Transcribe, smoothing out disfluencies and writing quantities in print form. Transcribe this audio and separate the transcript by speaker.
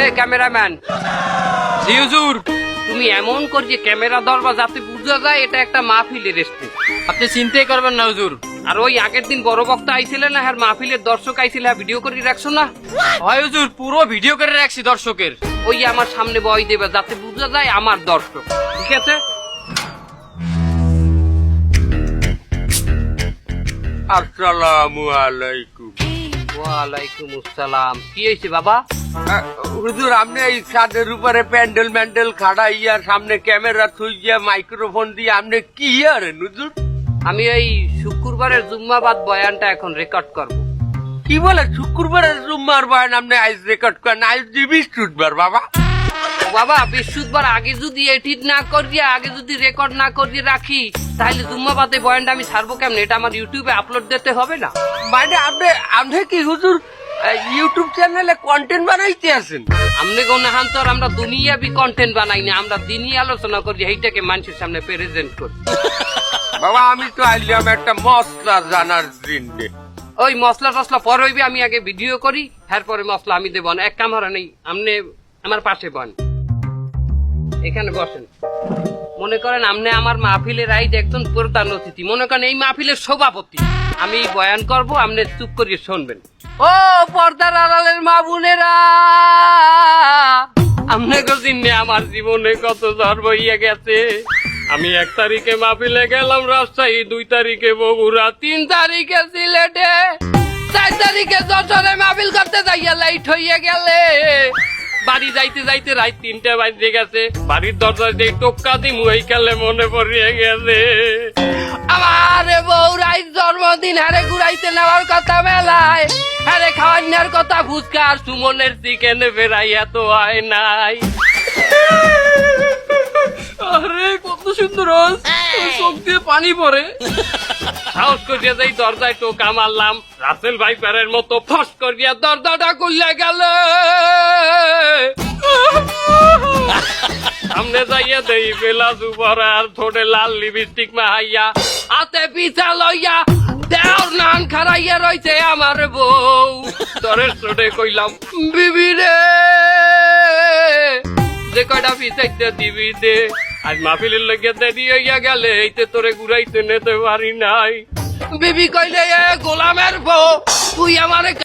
Speaker 1: এ cameraman,
Speaker 2: জি হুজুর।
Speaker 1: তুমি এমন করে ক্যামেরা ধরবা যাতে বুঝা যায় এটা একটা মাহফিলের স্টেজ।
Speaker 2: আপনি চিন্তাই করবেন না হুজুর।
Speaker 1: আর ওই আগের দিন বড় বক্তা আইছিল না, হ্যাঁ মাহফিলের দর্শক আইছিল, হ্যাঁ ভিডিও করে রাখছো না?
Speaker 2: হয় হুজুর, পুরো ভিডিও করে রাখছি দর্শকের।
Speaker 1: ওই আমার সামনে বয় দেবে যাতে বুঝা যায় আমার দর্শক, ঠিক আছে?
Speaker 3: আসসালামু আলাইকুম।
Speaker 1: ওয়ালাইকুম আসসালাম। কি হয়েছে বাবা?
Speaker 3: হুজুর, আপনি এই ছাদের উপরে প্যান্ডেল ম্যান্ডেল খাড়াইয়া সামনে ক্যামেরা থুইয়া মাইক্রোফোন দিয়ে আপনি কি আরেন হুজুর?
Speaker 1: আমি এই শুক্রবারের জুম্মাবাদ বয়ানটা এখন রেকর্ড করব।
Speaker 3: কি বলে শুক্রবারের জুম্মার বয়ান আপনি আইজ রেকর্ড করেন? আইজ দি বৃহস্পতিবার বাবা।
Speaker 1: ও বাবা, বৃহস্পতিবার আগে যদি এডিট না করিয়ে, আগে যদি রেকর্ড না করিয়ে রাখি, তাহলে জুম্মাবাদে বয়ানটা আমি ছাড়বো কেমন? এটা আমার ইউটিউবে আপলোড দিতে হবে না?
Speaker 3: মানে আপনি কি হুজুর ইউটিউব চ্যানেলে কন্টেন্ট বানাইতে আছেন?
Speaker 1: আমনে কোন হান্তর আমরা দুনিয়াবি কন্টেন্ট বানাই না, আমরা দিনই আলোচনা করি, এইটাকে মানুষের সামনে প্রেজেন্ট করি।
Speaker 3: বাবা আমি তো আইলাম একটা মশলা জানার জন্যে।
Speaker 1: ওই মশলা টসলা পরে হইবে, আমি আগে ভিডিও করি, এরপরে মশলা আমি দেব না। এক কামরা নেই, আমনে আমার পাশে বন, এখানে বসেন। মনে করেন আমনে আমার মাহফিলের আইড একজন প্রধান অতিথি, মনে করেন এই মাহফিলের সভাপতি। আমি বয়ান করব, আমনে চুপ করিয়ে শুনবেন। ও পর্দার আড়ালের মা বোনেরা, আমনে গজিনে আমার জীবনে কত ঝড় বইয়া গেছে। আমি 1 তারিখে মাহফিলে গেলাম রাজশাহী, 2 তারিখে বগুড়া, 3 তারিখে সিলেটে, 4 তারিখে যশোরে মাহফিল করতে যাইয়া লাইট হইয়া গেলে। বাড়ি যাইতে যাইতে রাত 3টা বাজে গেছে। বাড়ির দরজায় যে টোক্কা দিমু এই কালে মনে পড়িয়া গেছে আমার বউ রাইত জন্মদিন হারে ঘুরাইতে নেওয়ার কথা মেলায়, হারে খাওয়ার কথা ফুচকা আর সুমনের চিকেনে ফেরাইয়া তো হয় নাই।
Speaker 2: আরে কত সুন্দর, চোখ দিয়ে পানি পড়ে।
Speaker 1: সাহস করিয়া যাই দরজায় টোকা মারলাম, রাসেল ভাইপারের মতো ফস করিয়া দরজাটা খুললে গেল। সামনে যাইয়া দেই বেলা দুপুরা আর থোড়ে লাল লিপস্টিক মাহাইয়া, হাতে পিছা লইয়া দেওর নান খারাইয়া রইছে আমার বউ। দরের চোটে কইলাম, বিবি রে যে কয়টা পিছাইতে দিবি দে, আজ মাহফিলের লগে দেরি হইয়া গেলে এইতে তোরে ঘুরাইতে নিতে পারি নাই। বিবি কইলে, এ গোলামের বউ তুই আমারে